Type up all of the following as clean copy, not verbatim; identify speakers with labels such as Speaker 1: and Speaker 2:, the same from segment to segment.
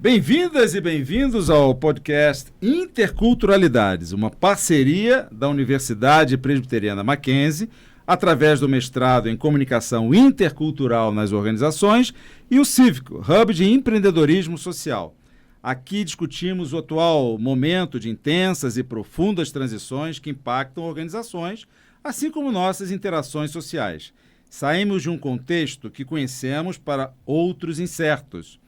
Speaker 1: Bem-vindas e bem-vindos ao podcast Interculturalidades, uma parceria da Universidade Presbiteriana Mackenzie, através do mestrado em Comunicação Intercultural nas Organizações e o Cívico, Hub de Empreendedorismo Social. Aqui discutimos o atual momento de intensas e profundas transições que impactam organizações, assim como nossas interações sociais. Saímos de um contexto que conhecemos para outros incertos.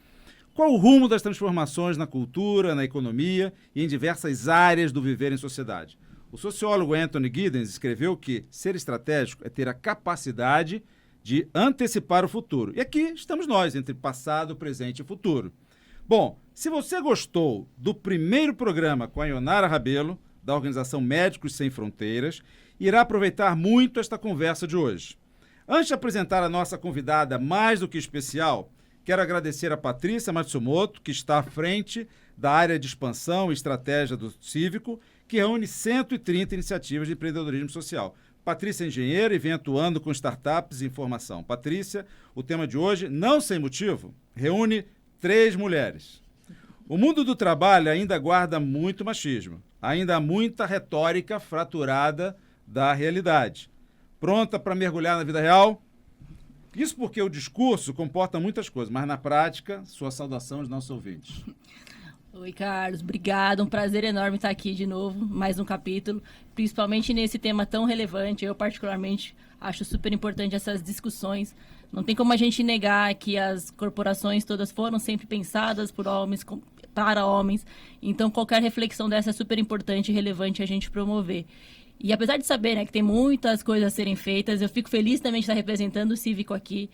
Speaker 1: Qual o rumo das transformações na cultura, na economia e em diversas áreas do viver em sociedade? O sociólogo Anthony Giddens escreveu que ser estratégico é ter a capacidade de antecipar o futuro. E aqui estamos nós, entre passado, presente e futuro. Bom, se você gostou do primeiro programa com a Ionara Rabelo, da organização Médicos Sem Fronteiras, irá aproveitar muito esta conversa de hoje. Antes de apresentar a nossa convidada mais do que especial, quero agradecer a Patrícia Matsumoto, que está à frente da área de expansão e estratégia do Cívico, que reúne 130 iniciativas de empreendedorismo social. Patrícia é engenheira e vem atuando com startups e informação. Patrícia, o tema de hoje, não sem motivo, reúne 3 mulheres. O mundo do trabalho ainda guarda muito machismo, ainda há muita retórica fraturada da realidade. Pronta para mergulhar na vida real? Isso porque o discurso comporta muitas coisas, mas na prática, sua saudação aos nossos ouvintes.
Speaker 2: Oi, Carlos, obrigado, um prazer enorme estar aqui de novo, mais um capítulo, principalmente nesse tema tão relevante. Eu particularmente acho super importante essas discussões. Não tem como a gente negar que as corporações todas foram sempre pensadas por homens, para homens, então qualquer reflexão dessa é super importante e relevante a gente promover. E apesar de saber, né, que tem muitas coisas a serem feitas, eu fico feliz também de estar representando o Cívico aqui,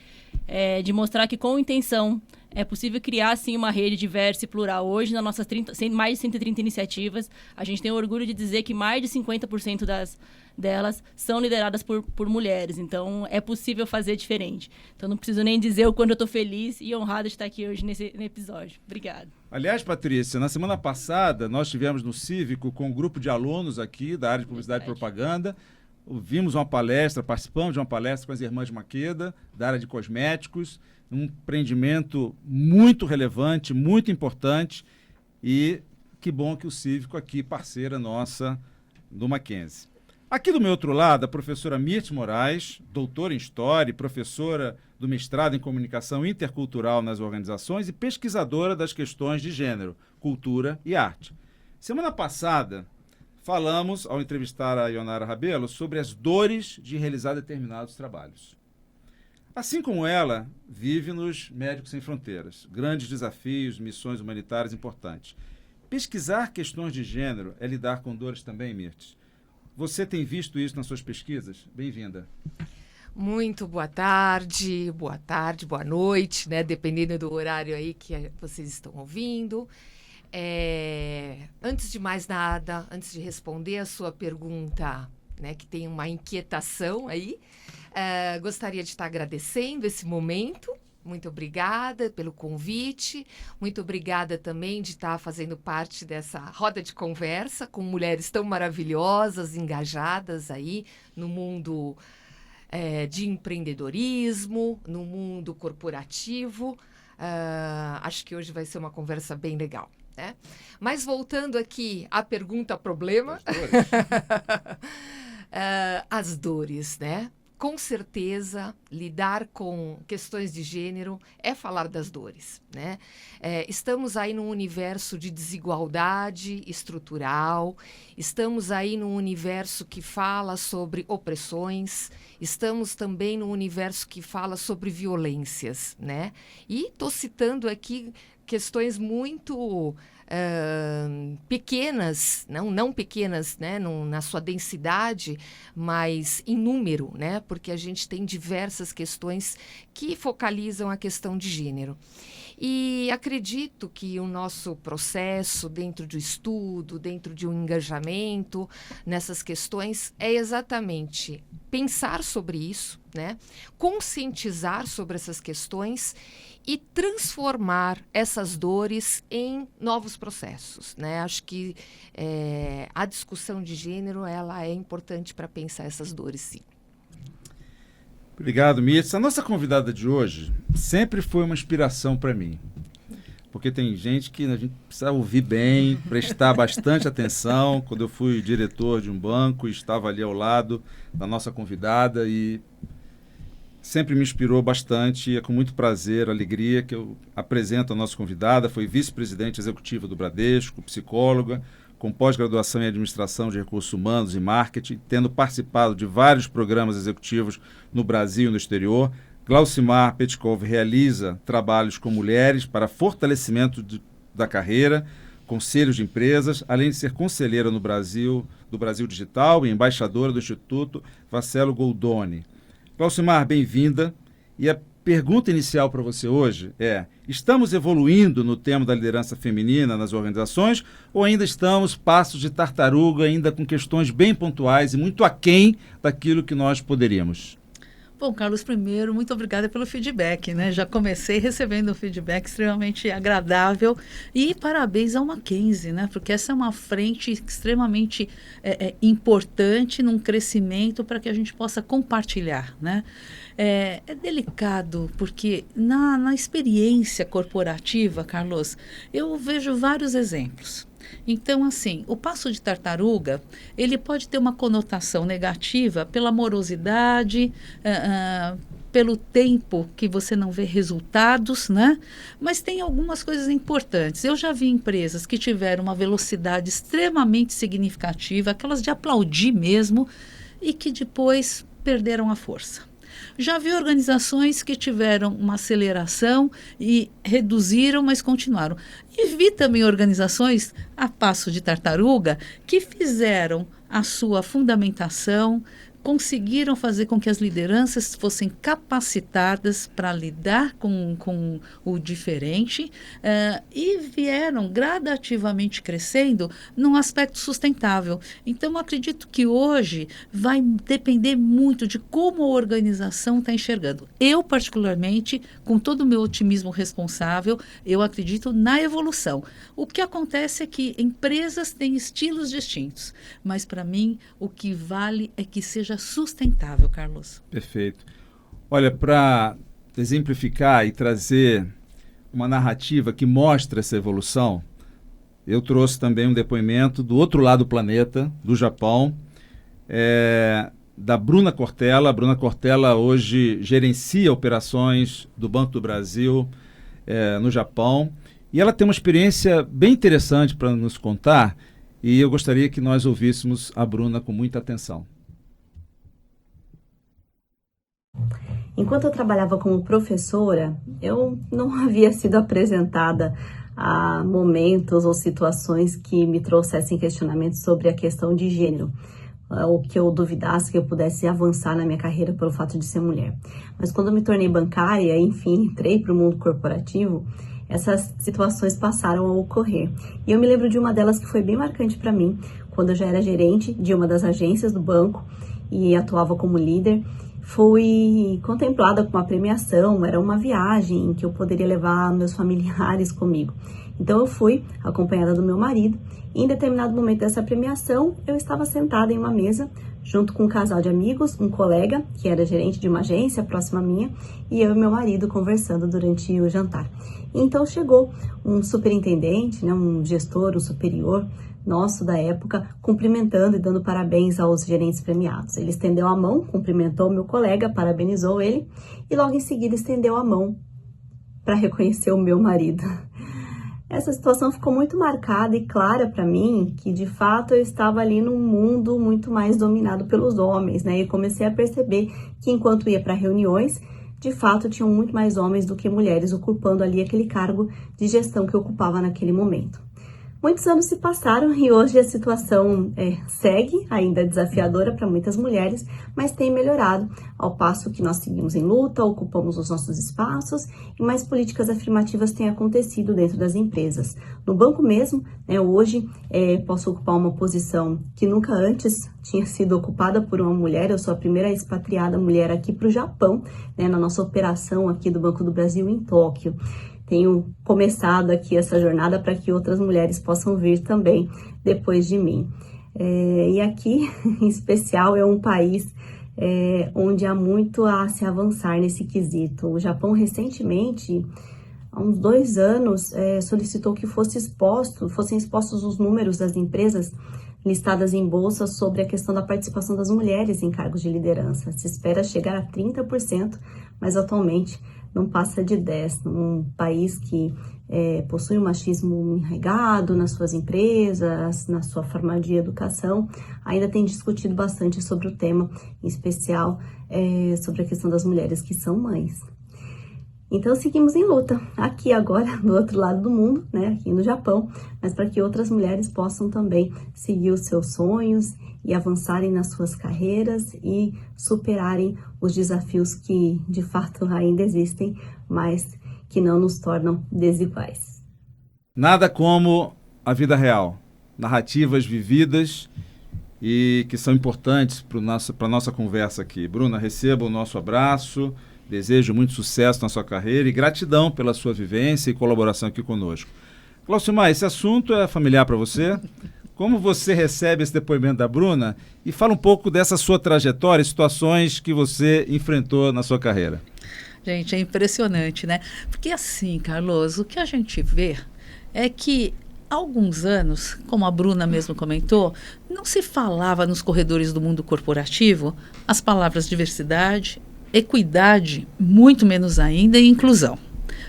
Speaker 2: de mostrar que com intenção é possível criar, sim, uma rede diversa e plural. Hoje, nas nossas mais de 130 iniciativas, a gente tem o orgulho de dizer que mais de 50% delas são lideradas por mulheres. Então, é possível fazer diferente. Então, não preciso nem dizer o quanto eu estou feliz e honrada de estar aqui hoje nesse episódio. Obrigada.
Speaker 1: Aliás, Patrícia, na semana passada, nós tivemos no Cívico com um grupo de alunos aqui da área de publicidade e propaganda. Vimos uma palestra, participamos de uma palestra com as irmãs Maqueda, da área de cosméticos, um empreendimento muito relevante, muito importante, e que bom que o Cívico aqui, parceira nossa do Mackenzie. Aqui do meu outro lado, a professora Mirth Moraes, doutora em História e professora do mestrado em Comunicação Intercultural nas Organizações e pesquisadora das questões de gênero, cultura e arte. Semana passada, falamos, ao entrevistar a Ionara Rabelo, sobre as dores de realizar determinados trabalhos. Assim como ela, vive nos Médicos Sem Fronteiras. Grandes desafios, missões humanitárias importantes. Pesquisar questões de gênero é lidar com dores também, Mirth? Você tem visto isso nas suas pesquisas? Bem-vinda.
Speaker 3: Muito boa tarde, boa noite, né? Dependendo do horário aí que vocês estão ouvindo. Antes de mais nada, antes de responder a sua pergunta, né, que tem uma inquietação aí, gostaria de estar agradecendo esse momento. Muito obrigada pelo convite, muito obrigada também de estar fazendo parte dessa roda de conversa com mulheres tão maravilhosas, engajadas aí no mundo de empreendedorismo, no mundo corporativo. Acho que hoje vai ser uma conversa bem legal, né? Mas voltando aqui à pergunta-problema, as dores, né? Com certeza, lidar com questões de gênero é falar das dores, né? Estamos aí num universo de desigualdade estrutural, estamos aí num universo que fala sobre opressões, estamos também num universo que fala sobre violências, né? E estou citando aqui questões muito pequenas, não pequenas, né, na sua densidade, mas em número, né, porque a gente tem diversas questões que focalizam a questão de gênero. E acredito que o nosso processo dentro do estudo, dentro de um engajamento nessas questões é exatamente pensar sobre isso, né, conscientizar sobre essas questões e transformar essas dores em novos processos, né? Acho que a discussão de gênero ela é importante para pensar essas dores, sim.
Speaker 1: Obrigado, Mirth. A nossa convidada de hoje sempre foi uma inspiração para mim. porque tem gente que a gente precisa ouvir bem, prestar bastante atenção. Quando eu fui diretor de um banco, estava ali ao lado da nossa convidada e sempre me inspirou bastante, e é com muito prazer, alegria que eu apresento a nossa convidada. Foi vice-presidente executiva do Bradesco, psicóloga, com pós-graduação em administração de recursos humanos e marketing, tendo participado de vários programas executivos no Brasil e no exterior. Glaucimar Petkov realiza trabalhos com mulheres para fortalecimento da carreira, conselhos de empresas, além de ser conselheira no Brasil, do Brasil Digital e embaixadora do Instituto Vascello Goldoni. Glaucimar, bem-vinda. E a pergunta inicial para você hoje é: estamos evoluindo no tema da liderança feminina nas organizações ou ainda estamos passos de tartaruga, ainda com questões bem pontuais e muito aquém daquilo que nós poderíamos?
Speaker 4: Bom, Carlos, primeiro, muito obrigada pelo feedback, né? Já comecei recebendo um feedback extremamente agradável e parabéns ao Mackenzie, né? Porque essa é uma frente extremamente importante num crescimento para que a gente possa compartilhar, né? É delicado porque na experiência corporativa, Carlos, eu vejo vários exemplos. Então, assim, o passo de tartaruga, ele pode ter uma conotação negativa pela morosidade, pelo tempo que você não vê resultados, né? Mas tem algumas coisas importantes. Eu já vi empresas que tiveram uma velocidade extremamente significativa, aquelas de aplaudir mesmo, e que depois perderam a força. Já vi organizações que tiveram uma aceleração e reduziram, mas continuaram. E vi também organizações, a passo de tartaruga, que fizeram a sua fundamentação, conseguiram fazer com que as lideranças fossem capacitadas para lidar com o diferente e vieram gradativamente crescendo num aspecto sustentável. Então, acredito que hoje vai depender muito de como a organização está enxergando. Eu, particularmente, com todo o meu otimismo responsável, eu acredito na evolução. O que acontece é que empresas têm estilos distintos, mas, para mim, o que vale é que seja sustentável, Carlos.
Speaker 1: Perfeito. Olha, para exemplificar e trazer uma narrativa que mostra essa evolução, eu trouxe também um depoimento do outro lado do planeta, do Japão, da Bruna Cortella. A Bruna Cortella hoje gerencia operações do Banco do Brasil no Japão, e ela tem uma experiência bem interessante para nos contar, e eu gostaria que nós ouvíssemos a Bruna com muita atenção.
Speaker 5: Enquanto eu trabalhava como professora, eu não havia sido apresentada a momentos ou situações que me trouxessem questionamentos sobre a questão de gênero, ou que eu duvidasse que eu pudesse avançar na minha carreira pelo fato de ser mulher. Mas quando eu me tornei bancária, enfim, entrei para o mundo corporativo, essas situações passaram a ocorrer. E eu me lembro de uma delas que foi bem marcante para mim, quando eu já era gerente de uma das agências do banco e atuava como líder. Fui contemplada com uma premiação, era uma viagem em que eu poderia levar meus familiares comigo. Então eu fui acompanhada do meu marido e em determinado momento dessa premiação eu estava sentada em uma mesa junto com um casal de amigos, um colega que era gerente de uma agência próxima à minha e eu e meu marido conversando durante o jantar. Então chegou um superintendente, né, um gestor, um superior nosso da época, cumprimentando e dando parabéns aos gerentes premiados. Ele estendeu a mão, cumprimentou o meu colega, parabenizou ele e logo em seguida estendeu a mão para reconhecer o meu marido. Essa situação ficou muito marcada e clara para mim que de fato eu estava ali num mundo muito mais dominado pelos homens, né? E comecei a perceber que enquanto ia para reuniões, de fato tinham muito mais homens do que mulheres ocupando ali aquele cargo de gestão que eu ocupava naquele momento. Muitos anos se passaram e hoje a situação segue ainda desafiadora para muitas mulheres, mas tem melhorado ao passo que nós seguimos em luta, ocupamos os nossos espaços e mais políticas afirmativas têm acontecido dentro das empresas. No banco mesmo, hoje posso ocupar uma posição que nunca antes tinha sido ocupada por uma mulher. Eu sou a primeira expatriada mulher aqui para o Japão, na nossa operação aqui do Banco do Brasil em Tóquio. Tenho começado aqui essa jornada para que outras mulheres possam vir também depois de mim. E aqui, em especial, é um país onde há muito a se avançar nesse quesito. O Japão, recentemente, há uns 2 anos, solicitou que fossem expostos os números das empresas listadas em bolsa sobre a questão da participação das mulheres em cargos de liderança. Se espera chegar a 30%, mas atualmente não passa de 10%. Num país que possui um machismo enraizado nas suas empresas, na sua forma de educação, ainda tem discutido bastante sobre o tema, em especial sobre a questão das mulheres que são mães. Então, seguimos em luta, aqui agora, do outro lado do mundo, né, aqui no Japão, mas para que outras mulheres possam também seguir os seus sonhos e avançarem nas suas carreiras e superarem os desafios que, de fato, ainda existem, mas que não nos tornam desiguais.
Speaker 1: Nada como a vida real, narrativas vividas e que são importantes para a nossa conversa aqui. Bruna, receba o nosso abraço. Desejo muito sucesso na sua carreira e gratidão pela sua vivência e colaboração aqui conosco. Glaucimar, esse assunto é familiar para você? Como você recebe esse depoimento da Bruna? E fala um pouco dessa sua trajetória e situações que você enfrentou na sua carreira.
Speaker 4: Gente, é impressionante, né? Porque assim, Carlos, o que a gente vê é que há alguns anos, como a Bruna mesmo comentou, não se falava nos corredores do mundo corporativo as palavras diversidade, equidade, muito menos ainda, e inclusão.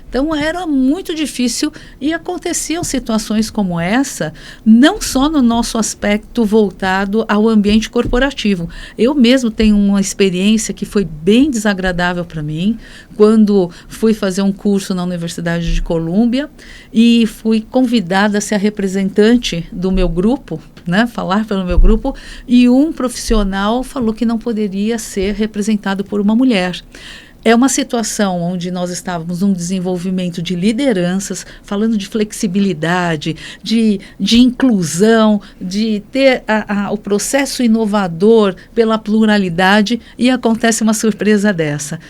Speaker 4: Então era muito difícil e aconteciam situações como essa, não só no nosso aspecto voltado ao ambiente corporativo. Eu mesmo tenho uma experiência que foi bem desagradável para mim, quando fui fazer um curso na Universidade de Colômbia e fui convidada a ser a representante do meu grupo, né, falar pelo meu grupo, e um profissional falou que não poderia ser representado por uma mulher. É uma situação onde nós estávamos num desenvolvimento de lideranças, falando de flexibilidade, de inclusão, de ter o processo inovador pela pluralidade, e acontece uma surpresa dessa.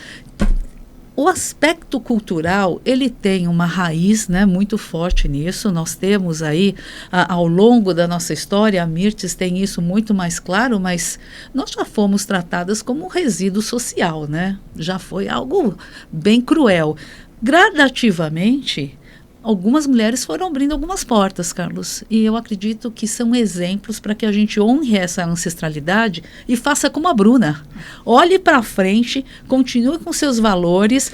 Speaker 4: O aspecto cultural, ele tem uma raiz, né, muito forte nisso. Nós temos aí, ao longo da nossa história, a Mirtes tem isso muito mais claro, mas nós já fomos tratadas como um resíduo social, né? Já foi algo bem cruel. Gradativamente, algumas mulheres foram abrindo algumas portas, Carlos, e eu acredito que são exemplos para que a gente honre essa ancestralidade e faça como a Bruna. Olhe para frente, continue com seus valores.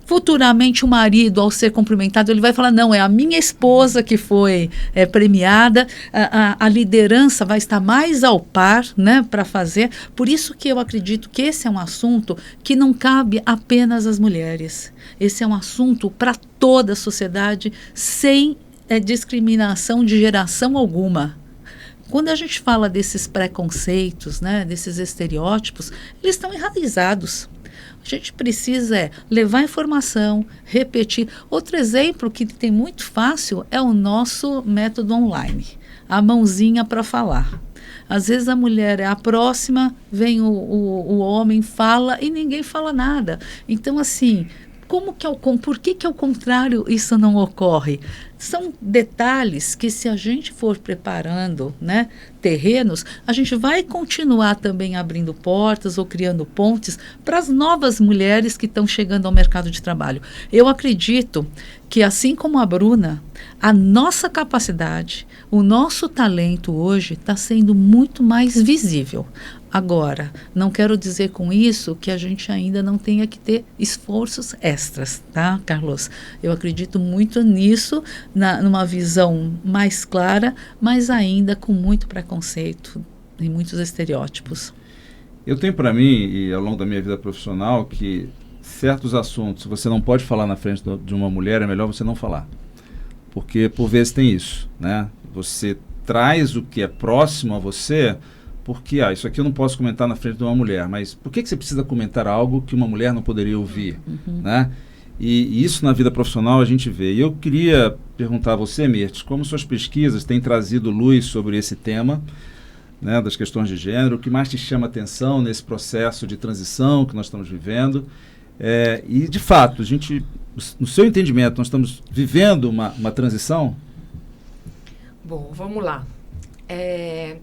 Speaker 4: Futuramente o marido, ao ser cumprimentado, ele vai falar, não, é a minha esposa que foi premiada, a liderança vai estar mais ao par, né, para fazer. Por isso que eu acredito que esse é um assunto que não cabe apenas às mulheres. Esse é um assunto para toda a sociedade, sem discriminação de geração alguma. Quando a gente fala desses preconceitos, né, desses estereótipos, eles estão enraizados. A gente precisa levar informação, repetir. Outro exemplo que tem muito fácil é o nosso método online, a mãozinha para falar. Às vezes a mulher é a próxima, vem o homem, fala e ninguém fala nada. Então, assim, por que ao contrário isso não ocorre? São detalhes que, se a gente for preparando, né, terrenos, a gente vai continuar também abrindo portas ou criando pontes para as novas mulheres que estão chegando ao mercado de trabalho. Eu acredito que, assim como a Bruna, a nossa capacidade, o nosso talento hoje está sendo muito mais visível. Agora, não quero dizer com isso que a gente ainda não tenha que ter esforços extras, tá, Carlos? Eu acredito muito nisso, numa visão mais clara, mas ainda com muito preconceito e muitos estereótipos.
Speaker 1: Eu tenho para mim, e ao longo da minha vida profissional, que certos assuntos, se você não pode falar na frente de uma mulher, é melhor você não falar. Porque, por vezes, tem isso, né? Você traz o que é próximo a você, porque, isso aqui eu não posso comentar na frente de uma mulher, mas por que você precisa comentar algo que uma mulher não poderia ouvir, né? E isso na vida profissional a gente vê. E eu queria perguntar a você, Mirtes, como suas pesquisas têm trazido luz sobre esse tema, né, das questões de gênero, o que mais te chama atenção nesse processo de transição que nós estamos vivendo. E, de fato, no seu entendimento, nós estamos vivendo uma transição?
Speaker 3: Bom, vamos lá.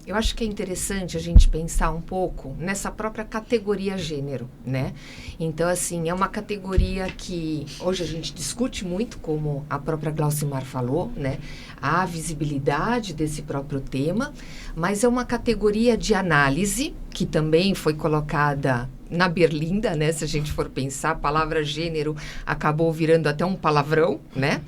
Speaker 3: Eu acho que é interessante a gente pensar um pouco nessa própria categoria gênero, né? Então, assim, é uma categoria que hoje a gente discute muito, como a própria Glaucimar falou, né? A visibilidade desse próprio tema, mas é uma categoria de análise que também foi colocada na berlinda, né? Se a gente for pensar, a palavra gênero acabou virando até um palavrão, né?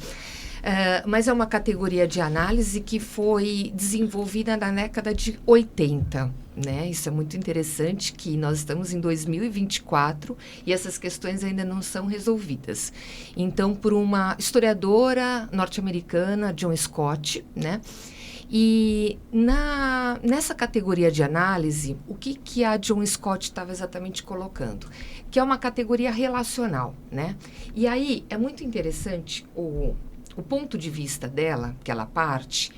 Speaker 3: Mas é uma categoria de análise que foi desenvolvida na década de 80, né? Isso é muito interessante, que nós estamos em 2024 e essas questões ainda não são resolvidas. Então, por uma historiadora norte-americana, John Scott, né? E nessa categoria de análise, o que a John Scott estava exatamente colocando? Que é uma categoria relacional, né? E aí, é muito interessante o ponto de vista dela, que ela parte,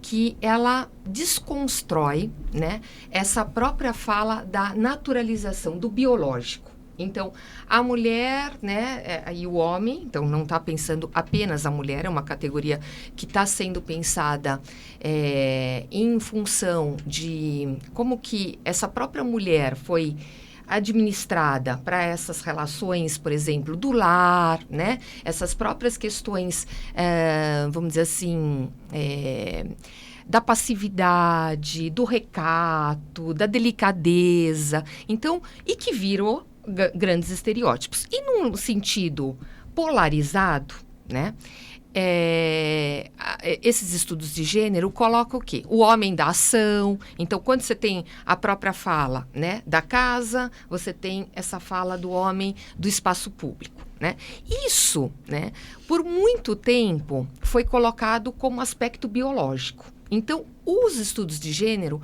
Speaker 3: que ela desconstrói, né, essa própria fala da naturalização do biológico. Então, a mulher, né, e o homem, então não está pensando apenas a mulher, é uma categoria que está sendo pensada em função de como que essa própria mulher foi administrada para essas relações, por exemplo, do lar, né? Essas próprias questões, vamos dizer assim, da passividade, do recato, da delicadeza. Então, e que virou grandes estereótipos. E num sentido polarizado, né? Esses estudos de gênero colocam o quê? O homem da ação. Então, quando você tem a própria fala, né, da casa, você tem essa fala do homem do espaço público, né? Isso, né, por muito tempo foi colocado como aspecto biológico. Então, os estudos de gênero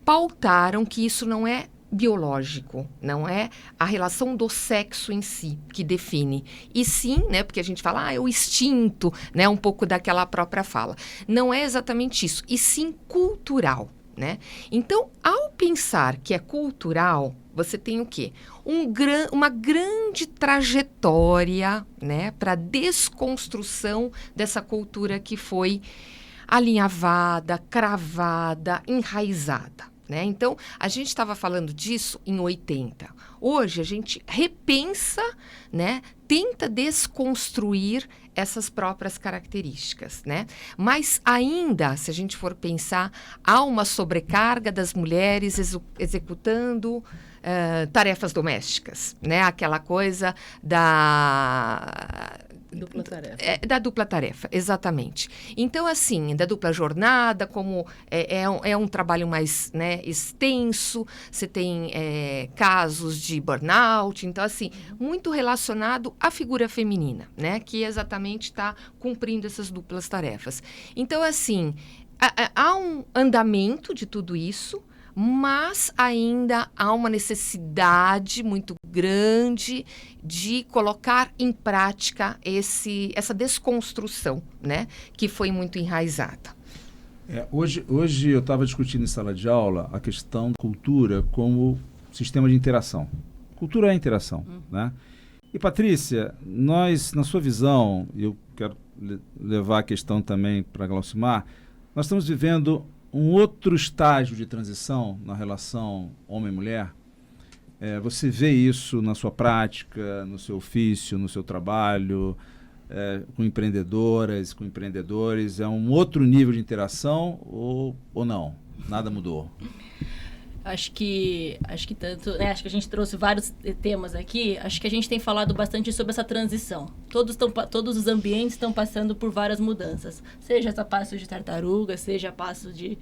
Speaker 3: pautaram que isso não é biológico, não é a relação do sexo em si que define. E sim, né, porque a gente fala, é o instinto, né, um pouco daquela própria fala. Não é exatamente isso, e sim cultural, né? Então, ao pensar que é cultural, você tem o quê? Uma grande trajetória, né, para desconstrução dessa cultura que foi alinhavada, cravada, enraizada. Né? Então, a gente estava falando disso em 80. Hoje, a gente repensa, né? Tenta desconstruir essas próprias características, né? Mas ainda, se a gente for pensar, há uma sobrecarga das mulheres executando tarefas domésticas, né? Aquela coisa da
Speaker 4: Dupla tarefa.
Speaker 3: Da dupla tarefa, exatamente. Então, assim, da dupla jornada, como é um trabalho mais, né, extenso, você tem casos de burnout, então, assim, muito relacionado à figura feminina, né, que exatamente está cumprindo essas duplas tarefas. Então, assim, há um andamento de tudo isso, mas ainda há uma necessidade muito grande de colocar em prática essa desconstrução, né, que foi muito enraizada.
Speaker 1: Hoje eu estava discutindo em sala de aula a questão da cultura como sistema de interação. Cultura é interação, né? E, Patrícia, nós, na sua visão, e eu quero levar a questão também para Glaucimar, nós estamos vivendo um outro estágio de transição na relação homem-mulher. Você vê isso na sua prática, no seu ofício, no seu trabalho, com empreendedoras, com empreendedores? É um outro nível de interação ou não? Nada mudou?
Speaker 2: Acho que tanto, né, acho que a gente trouxe vários temas aqui. Acho que a gente tem falado bastante sobre essa transição. Todos os ambientes estão passando por várias mudanças. Seja a passos de tartaruga, seja a passos de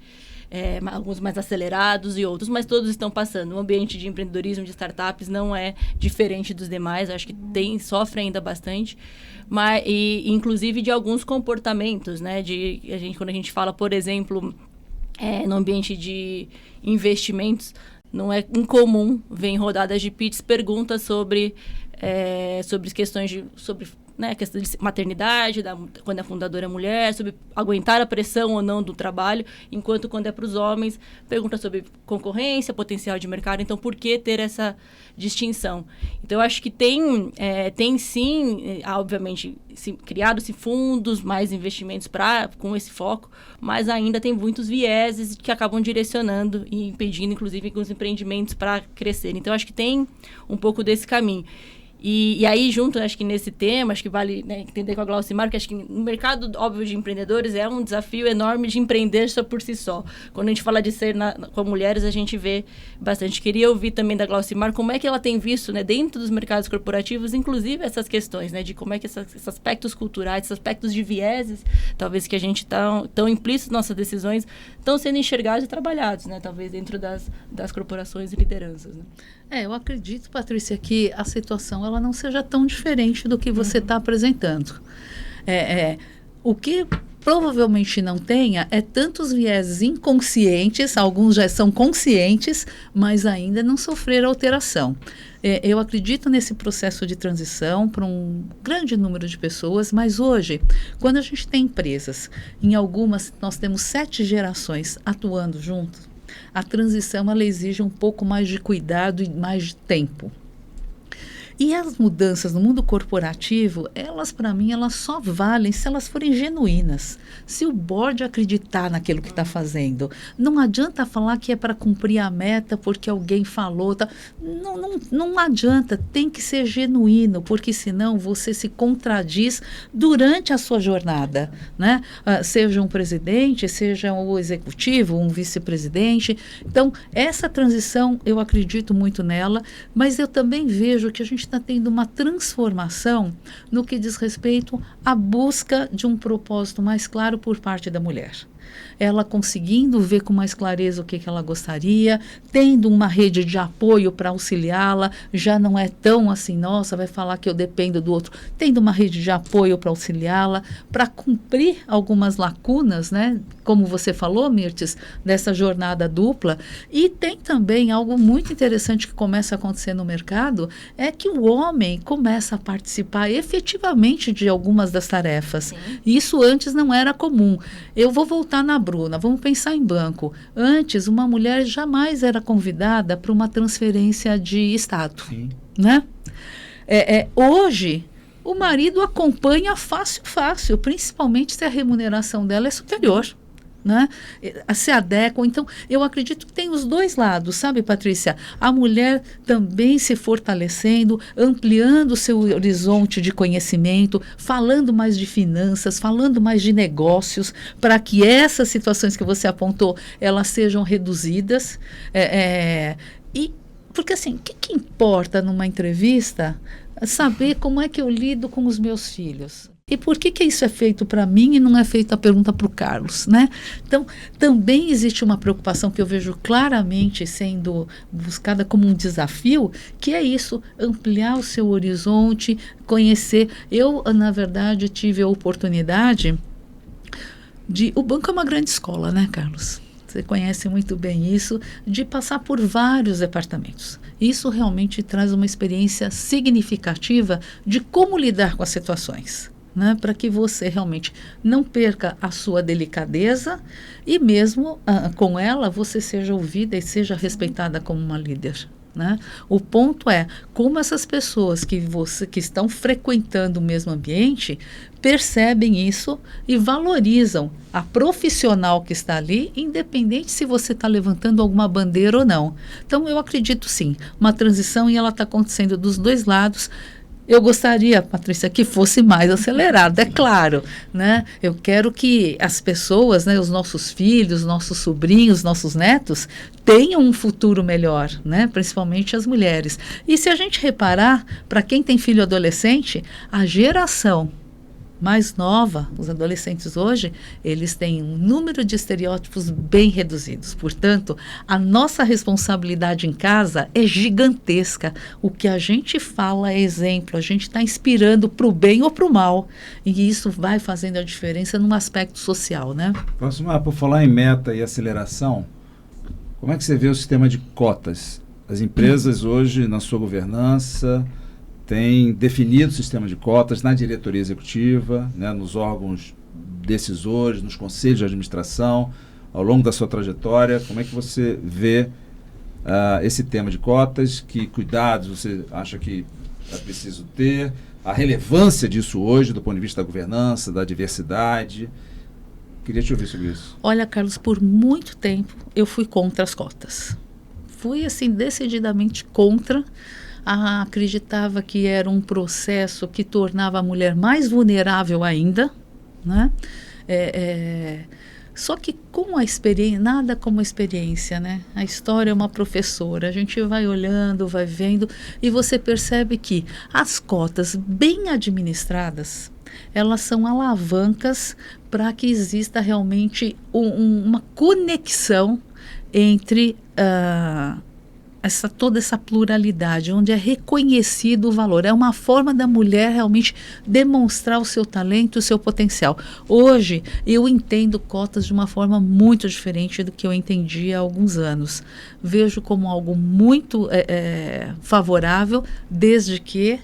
Speaker 2: alguns mais acelerados e outros, mas todos estão passando. O ambiente de empreendedorismo, de startups, não é diferente dos demais. Acho que sofre ainda bastante, e inclusive de alguns comportamentos, né? Quando a gente fala, por exemplo, no ambiente de investimentos, não é incomum ver em rodadas de pitch perguntas sobre questões sobre né, a questão de maternidade, quando a fundadora é mulher, sobre aguentar a pressão ou não do trabalho, enquanto quando é para os homens, pergunta sobre concorrência, potencial de mercado. Então, por que ter essa distinção? Então, eu acho que tem sim, obviamente, criados-se fundos, mais investimentos com esse foco, mas ainda tem muitos vieses que acabam direcionando e impedindo, inclusive, os empreendimentos para crescer. Então, acho que tem um pouco desse caminho. E aí, junto, acho que nesse tema, acho que vale, né, entender com a Glaucimar, que acho que no mercado, óbvio, de empreendedores é um desafio enorme de empreender só por si só. Quando a gente fala de ser com mulheres, a gente vê bastante. Queria ouvir também da Glaucimar como é que ela tem visto, né, dentro dos mercados corporativos, inclusive essas questões, né, de como é que esses aspectos culturais, esses aspectos de vieses, talvez que a gente tão implícitos nas nossas decisões, estão sendo enxergados e trabalhados, né, talvez dentro das corporações e lideranças, né?
Speaker 4: Eu acredito, Patrícia, que a situação ela não seja tão diferente do que você está apresentando. O que provavelmente não tenha é tantos vieses inconscientes, alguns já são conscientes, mas ainda não sofreram alteração. Eu acredito nesse processo de transição para um grande número de pessoas, mas hoje, quando a gente tem empresas, em algumas nós temos 7 gerações atuando juntos, a transição ela exige um pouco mais de cuidado e mais de tempo. E as mudanças no mundo corporativo, elas, para mim, elas só valem se elas forem genuínas. Se o board acreditar naquilo que está fazendo. Não adianta falar que é para cumprir a meta porque alguém falou. Tá. Não adianta, tem que ser genuíno, porque senão você se contradiz durante a sua jornada, né? Seja um presidente, seja um executivo, um vice-presidente. Então, essa transição, eu acredito muito nela, mas eu também vejo que a gente está tendo uma transformação no que diz respeito à busca de um propósito mais claro por parte da mulher. Ela conseguindo ver com mais clareza o que ela gostaria, tendo uma rede de apoio para auxiliá-la, já não é tão assim, nossa, vai falar que eu dependo do outro, tendo uma rede de apoio para auxiliá-la, para cumprir algumas lacunas, né? Como você falou, Mirtes, dessa jornada dupla. E tem também algo muito interessante que começa a acontecer no mercado, é que o homem começa a participar efetivamente de algumas das tarefas. Sim. Isso antes não era comum. Eu vou voltar na Bruna, vamos pensar em banco. Antes, uma mulher jamais era convidada para uma transferência de estado. Sim. Né? Hoje, o marido acompanha fácil, principalmente se a remuneração dela é superior. Né? Se adequam. Então, eu acredito que tem os dois lados, sabe, Patrícia? A mulher também se fortalecendo, ampliando o seu horizonte de conhecimento, falando mais de finanças, falando mais de negócios, para que essas situações que você apontou, elas sejam reduzidas. Porque assim, o que importa numa entrevista? Saber como é que eu lido com os meus filhos. E por que isso é feito para mim e não é feita a pergunta para o Carlos, né? Então, também existe uma preocupação que eu vejo claramente sendo buscada como um desafio, que é isso, ampliar o seu horizonte, conhecer. Eu, na verdade, tive a oportunidade o banco é uma grande escola, né, Carlos? Você conhece muito bem isso, de passar por vários departamentos. Isso realmente traz uma experiência significativa de como lidar com as situações. Né, para que você realmente não perca a sua delicadeza e mesmo com ela você seja ouvida e seja respeitada como uma líder. Né? O ponto é como essas pessoas que estão frequentando o mesmo ambiente percebem isso e valorizam a profissional que está ali, independente se você está levantando alguma bandeira ou não. Então eu acredito sim, uma transição e ela está acontecendo dos dois lados. Eu gostaria, Patrícia, que fosse mais acelerado, é claro, né? Eu quero que as pessoas, né, os nossos filhos, nossos sobrinhos, nossos netos, tenham um futuro melhor, né? Principalmente as mulheres. E se a gente reparar, para quem tem filho adolescente, a geração mais nova, os adolescentes hoje, eles têm um número de estereótipos bem reduzidos. Portanto, a nossa responsabilidade em casa é gigantesca. O que a gente fala é exemplo, a gente está inspirando para o bem ou para o mal. E isso vai fazendo a diferença no aspecto social, né?
Speaker 1: Por falar em meta e aceleração, como é que você vê o sistema de cotas? As empresas hoje, na sua governança, tem definido o sistema de cotas na diretoria executiva, né, nos órgãos decisores, nos conselhos de administração, ao longo da sua trajetória. Como é que você vê esse tema de cotas? Que cuidados você acha que é preciso ter? A relevância disso hoje, do ponto de vista da governança, da diversidade? Queria te ouvir sobre isso.
Speaker 4: Olha, Carlos, por muito tempo eu fui contra as cotas. Fui, assim, decididamente contra. Acreditava que era um processo que tornava a mulher mais vulnerável ainda, né? Só que com a experiência, nada como a experiência, né? A história é uma professora, a gente vai olhando, vai vendo, e você percebe que as cotas bem administradas, elas são alavancas para que exista realmente uma conexão entre toda essa pluralidade, onde é reconhecido o valor. É uma forma da mulher realmente demonstrar o seu talento, o seu potencial. Hoje, eu entendo cotas de uma forma muito diferente do que eu entendia há alguns anos. Vejo como algo muito favorável, desde que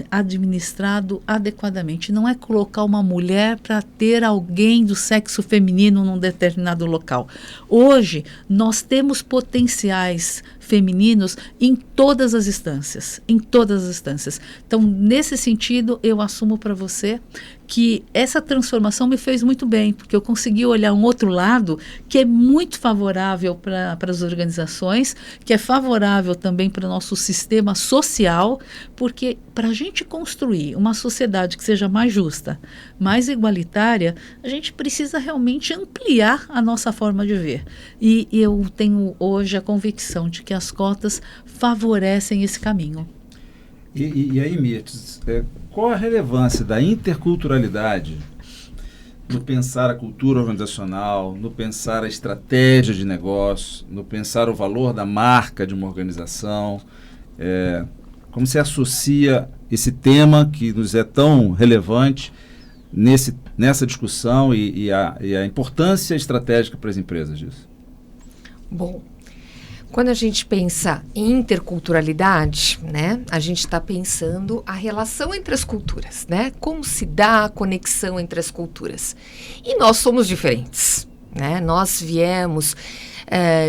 Speaker 4: administrado adequadamente. Não é colocar uma mulher para ter alguém do sexo feminino num determinado local. Hoje, nós temos potenciais femininos em todas as instâncias, Então, nesse sentido, eu assumo para você que essa transformação me fez muito bem, porque eu consegui olhar um outro lado que é muito favorável para as organizações, que é favorável também para o nosso sistema social, porque para a gente construir uma sociedade que seja mais justa, mais igualitária, a gente precisa realmente ampliar a nossa forma de ver. E eu tenho hoje a convicção de que as cotas favorecem esse caminho.
Speaker 1: E aí, Mirtes, qual a relevância da interculturalidade no pensar a cultura organizacional, no pensar a estratégia de negócio, no pensar o valor da marca de uma organização? Como se associa esse tema que nos é tão relevante nessa discussão e a importância estratégica para as empresas disso?
Speaker 3: Bom, quando a gente pensa em interculturalidade, né, a gente está pensando a relação entre as culturas, né? Como se dá a conexão entre as culturas. E nós somos diferentes, né? Nós viemos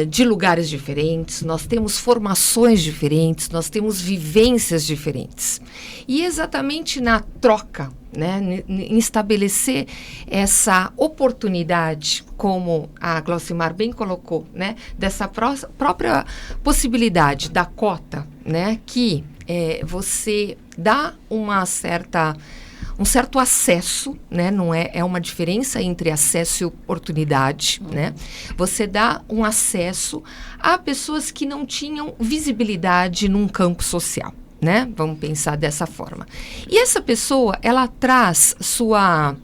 Speaker 3: de lugares diferentes, nós temos formações diferentes, nós temos vivências diferentes. E exatamente na troca, né, em estabelecer essa oportunidade, como a Glaucimar bem colocou, né, dessa própria possibilidade da cota, né, que você dá um certo acesso, né? Não é uma diferença entre acesso e oportunidade, né? Você dá um acesso a pessoas que não tinham visibilidade num campo social, né? Vamos pensar dessa forma. E essa pessoa, ela traz sua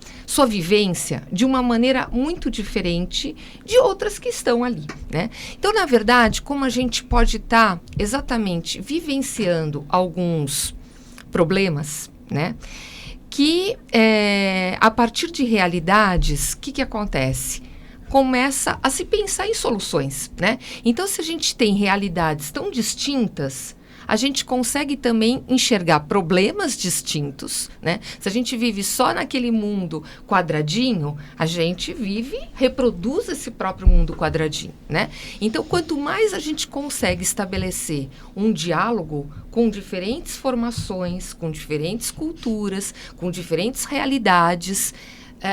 Speaker 3: vivência de uma maneira muito diferente de outras que estão ali, né? Então, na verdade, como a gente pode estar exatamente vivenciando alguns problemas, né? Que a partir de realidades, o que acontece? Começa a se pensar em soluções, né? Então, se a gente tem realidades tão distintas, a gente consegue também enxergar problemas distintos, né? Se a gente vive só naquele mundo quadradinho, a gente reproduz esse próprio mundo quadradinho, né? Então, quanto mais a gente consegue estabelecer um diálogo com diferentes formações, com diferentes culturas, com diferentes realidades,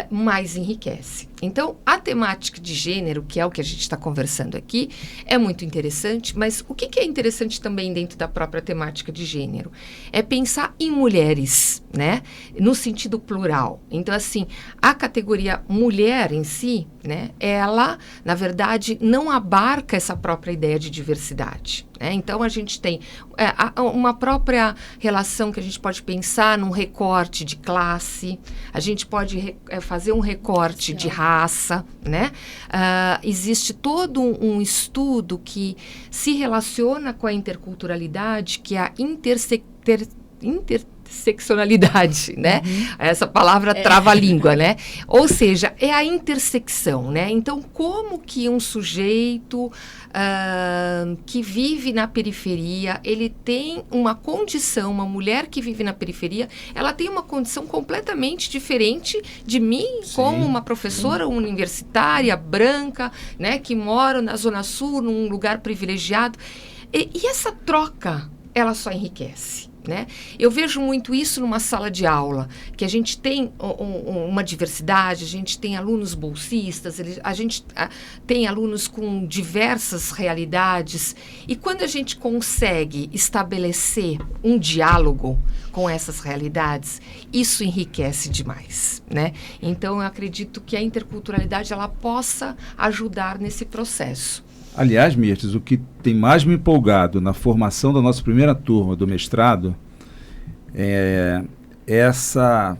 Speaker 3: mais enriquece. Então, a temática de gênero, que é o que a gente está conversando aqui, é muito interessante, mas o que é interessante também dentro da própria temática de gênero? É pensar em mulheres, né? No sentido plural. Então, assim, a categoria mulher em si, né? Ela, na verdade, não abarca essa própria ideia de diversidade, né? Então, a gente tem uma própria relação que a gente pode pensar num recorte de classe, a gente pode fazer um recorte de raça, né? Existe todo um estudo que se relaciona com a interculturalidade, que é a interseccionalidade, né? Essa palavra trava a língua, né? Ou seja, é a intersecção, né? Então, como que um sujeito que vive na periferia, ele tem uma condição, uma mulher que vive na periferia, ela tem uma condição completamente diferente de mim, como uma professora universitária, branca, né? Que mora na Zona Sul, num lugar privilegiado. E essa troca, ela só enriquece. Né? Eu vejo muito isso numa sala de aula, que a gente tem uma diversidade, a gente tem alunos bolsistas, a gente tem alunos com diversas realidades, e quando a gente consegue estabelecer um diálogo com essas realidades, isso enriquece demais, né? Então, eu acredito que a interculturalidade ela possa ajudar nesse processo.
Speaker 1: Aliás, Mirtes, o que tem mais me empolgado na formação da nossa primeira turma do mestrado é essa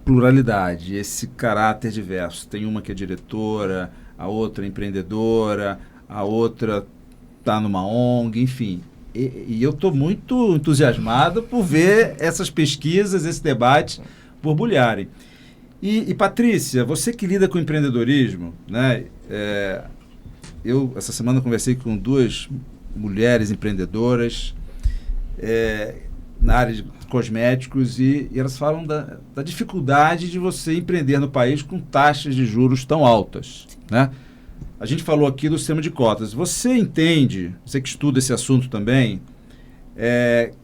Speaker 1: pluralidade, esse caráter diverso. Tem uma que é diretora, a outra é empreendedora, a outra está numa ONG, enfim. E eu estou muito entusiasmado por ver essas pesquisas, esse debate borbulharem. E Patrícia, você que lida com empreendedorismo, né? Eu, essa semana, conversei com 2 mulheres empreendedoras na área de cosméticos e elas falam da dificuldade de você empreender no país com taxas de juros tão altas, né? A gente falou aqui do sistema de cotas. Você entende, você que estuda esse assunto também,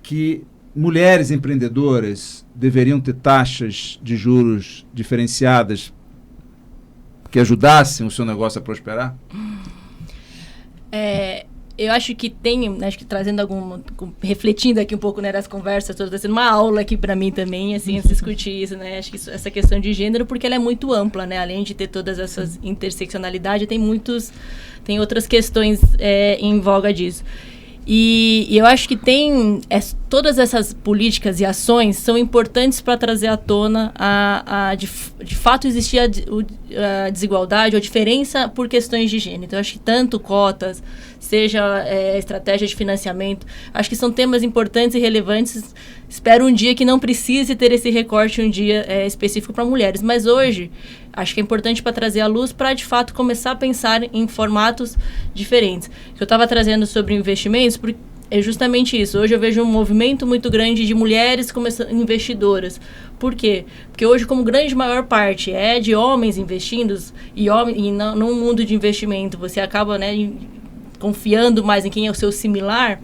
Speaker 1: que mulheres empreendedoras deveriam ter taxas de juros diferenciadas que ajudassem o seu negócio a prosperar?
Speaker 2: Eu acho que refletindo aqui um pouco, né, das conversas todas, está sendo uma aula aqui para mim também, assim, discutir isso, né, acho que essa questão de gênero, porque ela é muito ampla, né, além de ter todas essas interseccionalidades, tem outras questões em voga disso. E eu acho que todas essas políticas e ações são importantes para trazer à tona de fato existir a desigualdade ou a diferença por questões de gênero. Então, eu acho que tanto cotas, seja estratégia de financiamento, acho que são temas importantes e relevantes. Espero um dia que não precise ter esse recorte específico para mulheres. Mas hoje, acho que é importante para trazer à luz, para de fato começar a pensar em formatos diferentes. Eu estava trazendo sobre investimentos, porque é justamente isso. Hoje eu vejo um movimento muito grande de mulheres investidoras. Por quê? Porque hoje, como maior parte é de homens investindo, e num mundo de investimento, você acaba, né, confiando mais em quem é o seu similar.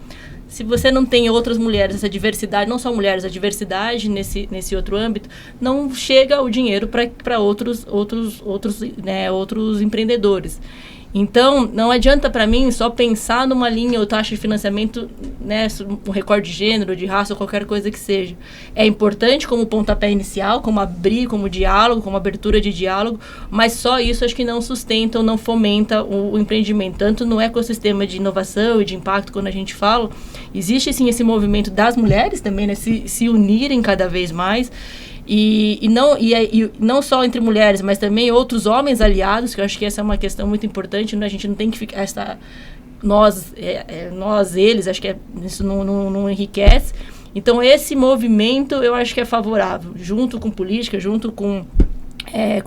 Speaker 2: Se você não tem outras mulheres, essa diversidade, não só mulheres, a diversidade nesse outro âmbito, não chega o dinheiro para outros empreendedores. Então, não adianta para mim só pensar numa linha ou taxa de financiamento, né, um recorde de gênero, de raça ou qualquer coisa que seja. É importante como pontapé inicial, como diálogo, como abertura de diálogo, mas só isso acho que não sustenta ou não fomenta o empreendimento. Tanto no ecossistema de inovação e de impacto, quando a gente fala, existe sim esse movimento das mulheres também, né, se unirem cada vez mais. E não só entre mulheres, mas também outros homens aliados, que eu acho que essa é uma questão muito importante, né? A gente não tem que ficar nós, eles, acho que isso não enriquece. Então, esse movimento eu acho que é favorável, junto com política, junto com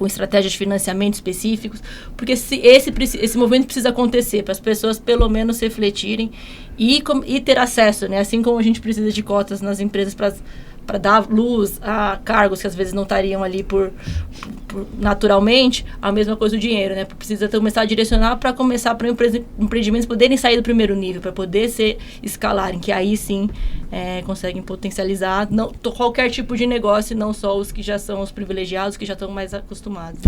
Speaker 2: estratégias de financiamento específicos, porque esse movimento precisa acontecer, para as pessoas pelo menos refletirem e ter acesso, né? Assim como a gente precisa de cotas nas empresas para dar luz a cargos que às vezes não estariam ali naturalmente, a mesma coisa o dinheiro, né? Precisa começar a direcionar para começar para empreendimentos poderem sair do primeiro nível, para poder escalarem, que aí sim conseguem potencializar qualquer tipo de negócio, não só os que já são os privilegiados, que já estão mais acostumados.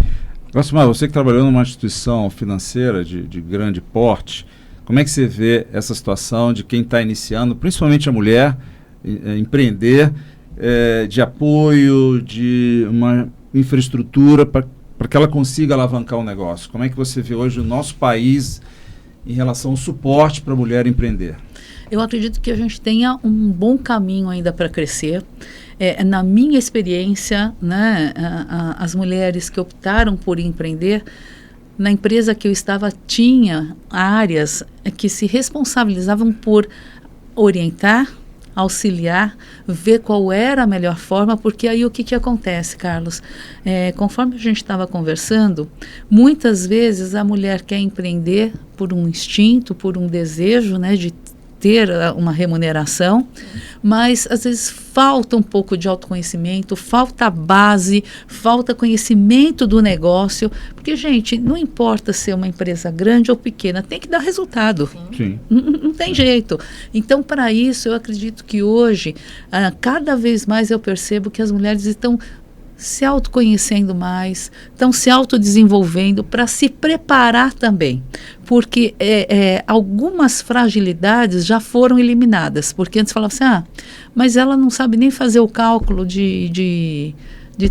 Speaker 1: Próximo, você que trabalhou numa instituição financeira de grande porte, como é que você vê essa situação de quem está iniciando, principalmente a mulher, empreender, de apoio, de uma infraestrutura para que ela consiga alavancar o negócio? Como é que você vê hoje o nosso país em relação ao suporte para a mulher empreender?
Speaker 4: Eu acredito que a gente tenha um bom caminho ainda para crescer. Na minha experiência, né, as mulheres que optaram por empreender, na empresa que eu estava, tinha áreas que se responsabilizavam por orientar, auxiliar, ver qual era a melhor forma, porque aí o que acontece, Carlos? Conforme a gente estava conversando, muitas vezes a mulher quer empreender por um instinto, por um desejo, né, de ter uma remuneração, mas às vezes falta um pouco de autoconhecimento, falta base, falta conhecimento do negócio, porque, gente, não importa ser uma empresa grande ou pequena, tem que dar resultado.
Speaker 1: Sim.
Speaker 4: Não tem jeito. Então, para isso, eu acredito que hoje, cada vez mais eu percebo que as mulheres estão se autoconhecendo mais, estão se autodesenvolvendo para se preparar também, porque algumas fragilidades já foram eliminadas, porque antes falava assim, mas ela não sabe nem fazer o cálculo de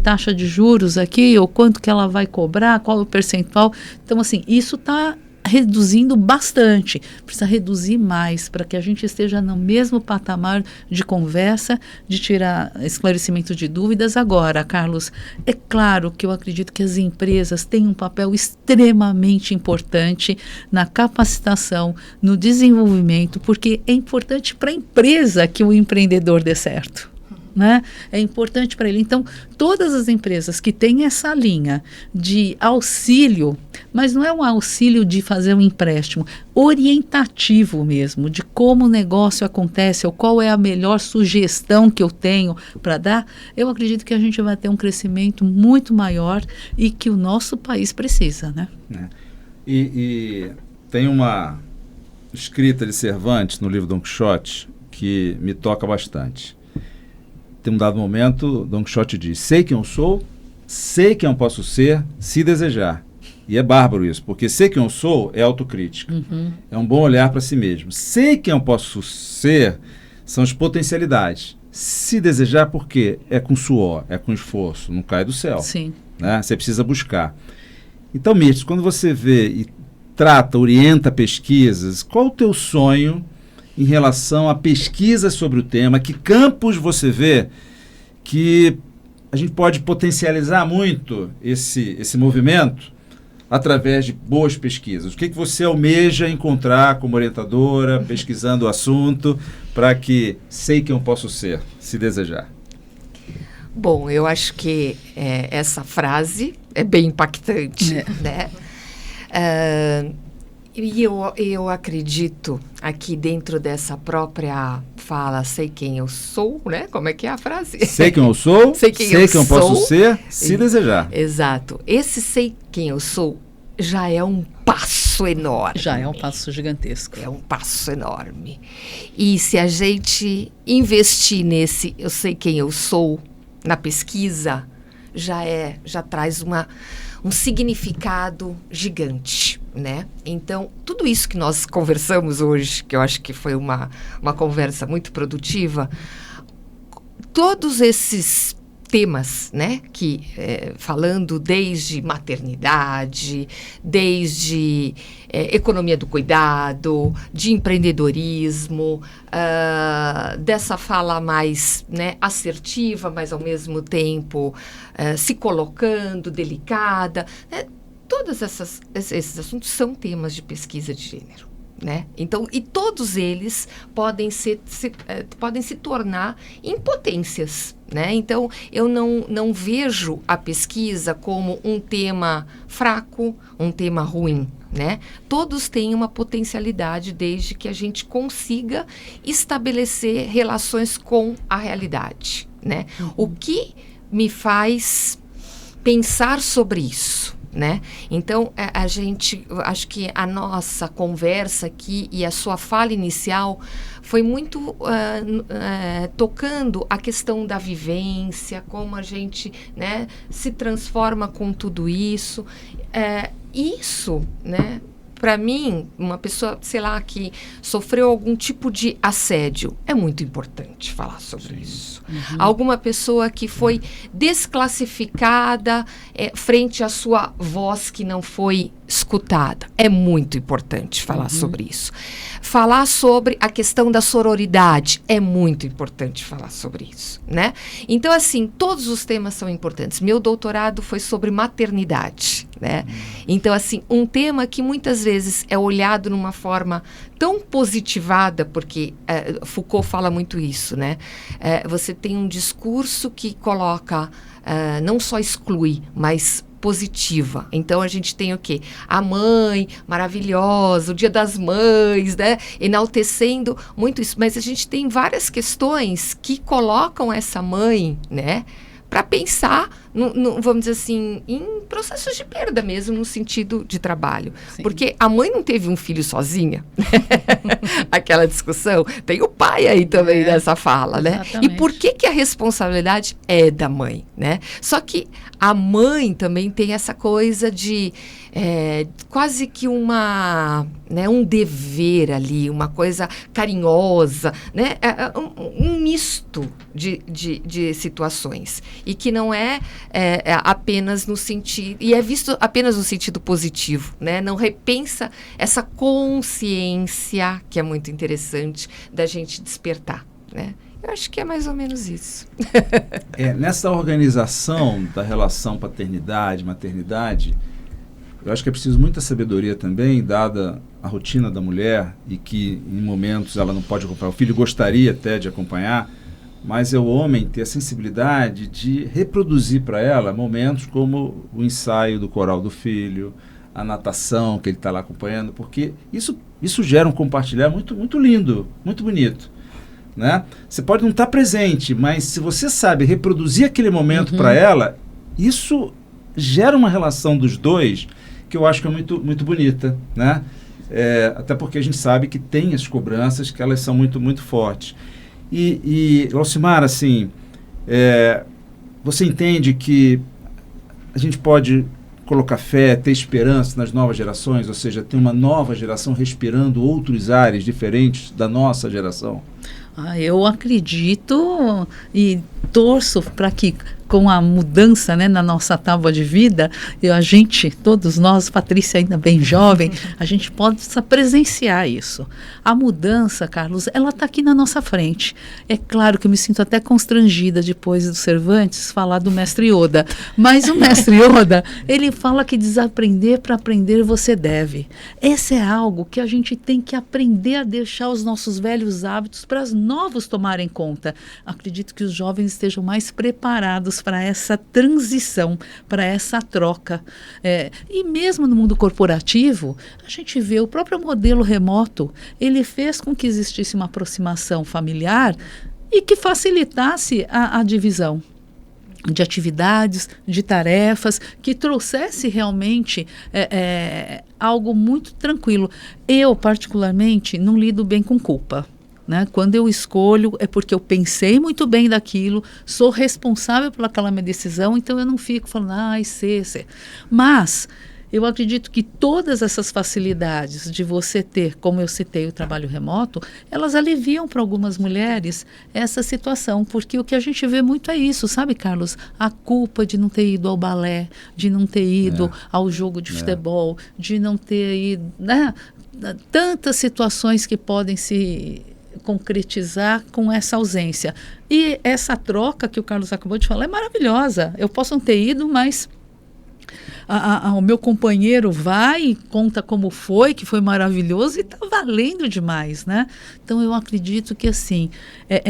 Speaker 4: taxa de juros aqui, ou quanto que ela vai cobrar, qual é o percentual. Então, assim, isso está reduzindo bastante, precisa reduzir mais para que a gente esteja no mesmo patamar de conversa, de tirar esclarecimento de dúvidas. Agora, Carlos, é claro que eu acredito que as empresas têm um papel extremamente importante na capacitação, no desenvolvimento, porque é importante para a empresa que o empreendedor dê certo. Né? É importante para ele. Então, todas as empresas que têm essa linha de auxílio, mas não é um auxílio de fazer um empréstimo, orientativo mesmo, de como o negócio acontece, ou qual é a melhor sugestão que eu tenho para dar, eu acredito que a gente vai ter um crescimento muito maior e que o nosso país precisa, né?
Speaker 1: E tem uma escrita de Cervantes no livro Dom Quixote que me toca bastante. Tem um dado momento, Dom Quixote diz: sei quem eu sou, sei quem eu posso ser, se desejar. E é bárbaro isso, porque sei quem eu sou é autocrítica. É um bom olhar para si mesmo. Sei quem eu posso ser são as potencialidades. Se desejar, por quê? É com suor, é com esforço, não cai do céu.
Speaker 4: Sim.
Speaker 1: Né? Você precisa buscar. Então, Mirtes, quando você vê e trata, orienta pesquisas, qual o teu sonho em relação a pesquisas sobre o tema? Que campos você vê que a gente pode potencializar muito esse movimento através de boas pesquisas? O que você almeja encontrar como orientadora, pesquisando o assunto, para que sei quem eu posso ser, se desejar?
Speaker 3: Bom, eu acho que essa frase é bem impactante, né? E eu acredito aqui dentro dessa própria fala, sei quem eu sou, né? Como é que é a frase?
Speaker 1: Sei quem eu sou, sei quem eu posso ser, se desejar.
Speaker 3: Exato. Esse sei quem eu sou já é um passo enorme.
Speaker 4: Já é um passo gigantesco.
Speaker 3: É um passo enorme. E se a gente investir nesse eu sei quem eu sou na pesquisa, já traz um significado gigante, né? Então, tudo isso que nós conversamos hoje, que eu acho que foi uma conversa muito produtiva, todos esses temas, né? Que, falando desde maternidade, desde economia do cuidado, de empreendedorismo, dessa fala mais, né, assertiva, mas ao mesmo tempo se colocando, delicada, né? Todos esses assuntos são temas de pesquisa de gênero, né? Então, e todos eles podem se tornar em potências, né? Então, eu não vejo a pesquisa como um tema fraco, um tema ruim, né? Todos têm uma potencialidade desde que a gente consiga estabelecer relações com a realidade, né? O que me faz pensar sobre isso, né? Então, acho que a nossa conversa aqui e a sua fala inicial foi muito tocando a questão da vivência, como a gente, né, se transforma com tudo isso. Isso, né, para mim, uma pessoa, sei lá, que sofreu algum tipo de assédio, é muito importante falar sobre isso. Alguma pessoa que foi desclassificada frente à sua voz que não foi escutada. É muito importante falar sobre isso. Falar sobre a questão da sororidade. É muito importante falar sobre isso, né? Então, assim, todos os temas são importantes. Meu doutorado foi sobre maternidade, né? Então, assim, um tema que muitas vezes é olhado numa forma tão positivada, porque Foucault fala muito isso, né? Você tem um discurso que coloca, não só exclui, mas positiva. Então, a gente tem o quê? A mãe maravilhosa, o Dia das Mães, né? Enaltecendo muito isso. Mas a gente tem várias questões que colocam essa mãe, né? Para pensar, vamos dizer assim, em processos de perda mesmo, no sentido de trabalho.
Speaker 4: Sim.
Speaker 3: Porque a mãe não teve um filho sozinha. Aquela discussão. Tem o pai aí também nessa fala, né?
Speaker 4: Exatamente.
Speaker 3: E por que a responsabilidade é da mãe, né? Só que a mãe também tem essa coisa de quase que um dever ali, uma coisa carinhosa, né? Um misto de situações. E que não é apenas no sentido... E é visto apenas no sentido positivo, né? Não repensa essa consciência, que é muito interessante, da gente despertar, né? Eu acho que é mais ou menos isso.
Speaker 1: Nessa organização da relação paternidade-maternidade, eu acho que é preciso muita sabedoria também, dada a rotina da mulher, e que em momentos ela não pode acompanhar. O filho gostaria até de acompanhar, mas é o homem ter a sensibilidade de reproduzir para ela momentos como o ensaio do coral do filho, a natação que ele está lá acompanhando, porque isso gera um compartilhar muito, muito lindo, muito bonito. Né? Você pode não estar presente, mas se você sabe reproduzir aquele momento para ela, isso gera uma relação dos dois que eu acho que é muito, muito bonita, né? Até porque a gente sabe que tem as cobranças, que elas são muito, muito fortes. E Laucimar, assim, você entende que a gente pode colocar fé, ter esperança nas novas gerações, ou seja, ter uma nova geração respirando outros ares diferentes da nossa geração?
Speaker 4: Eu acredito e torço para que, com a mudança, né, na nossa tábua de vida, todos nós, Patrícia ainda bem jovem, a gente possa presenciar isso. A mudança, Carlos, ela está aqui na nossa frente. É claro que eu me sinto até constrangida depois do Cervantes falar do mestre Yoda, mas o mestre Yoda, ele fala que desaprender para aprender você deve. Esse é algo que a gente tem que aprender a deixar os nossos velhos hábitos para os novos tomarem conta. Acredito que os jovens estejam mais preparados para essa transição, para essa troca. E mesmo no mundo corporativo, a gente vê o próprio modelo remoto, ele fez com que existisse uma aproximação familiar e que facilitasse a divisão de atividades, de tarefas, que trouxesse realmente algo muito tranquilo. Eu, particularmente, não lido bem com culpa. Né? Quando eu escolho, é porque eu pensei muito bem daquilo, sou responsável por aquela minha decisão, então eu não fico falando, sei. Mas eu acredito que todas essas facilidades de você ter, como eu citei, o trabalho remoto, elas aliviam para algumas mulheres essa situação, porque o que a gente vê muito é isso, sabe, Carlos? A culpa de não ter ido ao balé, de não ter ido ao jogo de futebol, de não ter ido... Né? Tantas situações que podem se concretizar com essa ausência. E essa troca que o Carlos acabou de falar é maravilhosa. Eu posso não ter ido, mas o meu companheiro vai e conta como foi, que foi maravilhoso e está valendo demais, né? Então eu acredito que assim,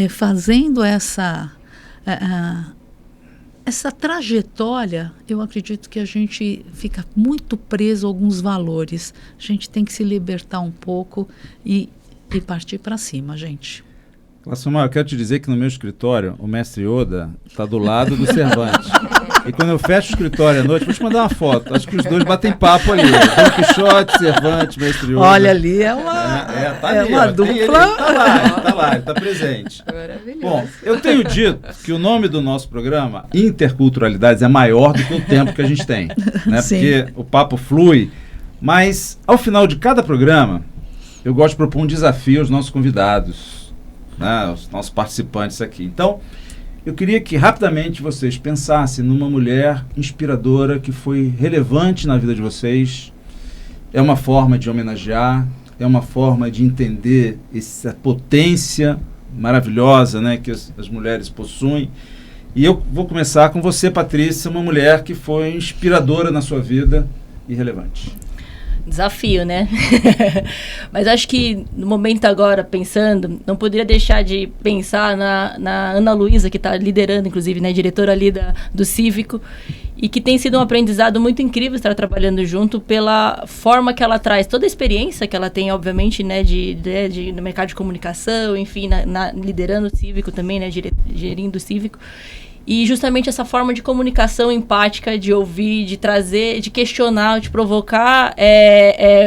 Speaker 4: fazendo essa trajetória, eu acredito que a gente fica muito preso a alguns valores. A gente tem que se libertar um pouco e partir para cima, gente.
Speaker 1: Laucimar, eu quero te dizer que no meu escritório, o mestre Yoda está do lado do Cervantes. E quando eu fecho o escritório à noite, vou te mandar uma foto. Acho que os dois batem papo ali. Don Quixote, Cervantes, mestre Yoda.
Speaker 4: Olha ali, é uma,
Speaker 1: tá ali,
Speaker 4: uma dupla. Ele
Speaker 1: tá lá, ele está presente.
Speaker 3: Maravilhoso.
Speaker 1: Bom, eu tenho dito que o nome do nosso programa, Interculturalidades, é maior do que o tempo que a gente tem. Né? Porque o papo flui. Mas, ao final de cada programa, eu gosto de propor um desafio aos nossos convidados, né, aos nossos participantes aqui. Então, eu queria que rapidamente vocês pensassem numa mulher inspiradora que foi relevante na vida de vocês é uma forma de homenagear, é uma forma de entender essa potência maravilhosa, né, que as mulheres possuem. E eu vou começar com você, Patrícia, uma mulher que foi inspiradora na sua vida e relevante.
Speaker 2: Desafio, né? Mas acho que no momento agora, pensando, não poderia deixar de pensar na Ana Luísa, que está liderando, inclusive, né, diretora ali do Cívico, e que tem sido um aprendizado muito incrível estar trabalhando junto pela forma que ela traz, toda a experiência que ela tem, obviamente, né, no mercado de comunicação, enfim, liderando o Cívico também, né, gerindo o Cívico. E justamente essa forma de comunicação empática, de ouvir, de trazer, de questionar, de provocar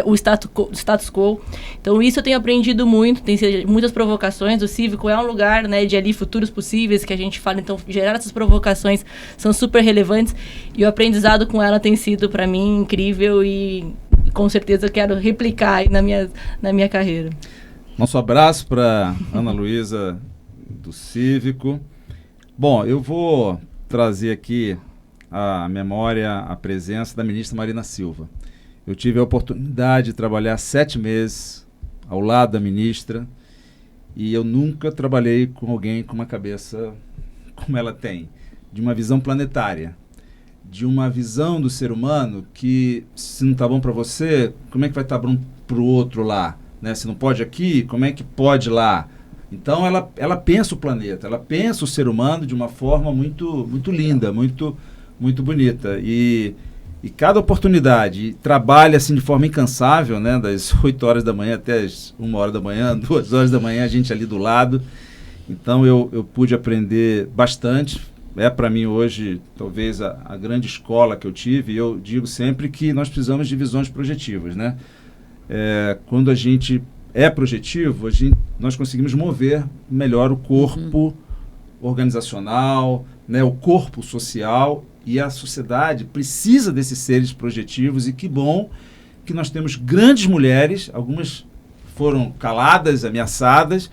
Speaker 2: o status quo. Então isso eu tenho aprendido muito, tem sido muitas provocações. O Cívico é um lugar, né, de ali futuros possíveis que a gente fala, então gerar essas provocações são super relevantes. E o aprendizado com ela tem sido para mim incrível e com certeza eu quero replicar aí na minha carreira.
Speaker 1: Nosso abraço para Ana Luísa do Cívico. Bom, eu vou trazer aqui à memória a presença da ministra Marina Silva. Eu tive a oportunidade de trabalhar 7 meses ao lado da ministra e eu nunca trabalhei com alguém com uma cabeça como ela tem, de uma visão planetária, de uma visão do ser humano que, se não está bom para você, como é que vai estar bom para o outro lá? Né? Se não pode aqui, como é que pode lá? Então ela pensa o planeta, ela pensa o ser humano de uma forma muito, muito linda, muito, muito bonita. E cada oportunidade, trabalha assim de forma incansável, né, das 8 horas da manhã até as 1 hora da manhã, 2 horas da manhã, a gente ali do lado. Então eu pude aprender bastante. É para mim hoje talvez a grande escola que eu tive. E eu digo sempre que nós precisamos de visões projetivas, né? Quando a gente é projetivo, nós conseguimos mover melhor o corpo organizacional, né, o corpo social, e a sociedade precisa desses seres projetivos, e que bom que nós temos grandes mulheres, algumas foram caladas, ameaçadas,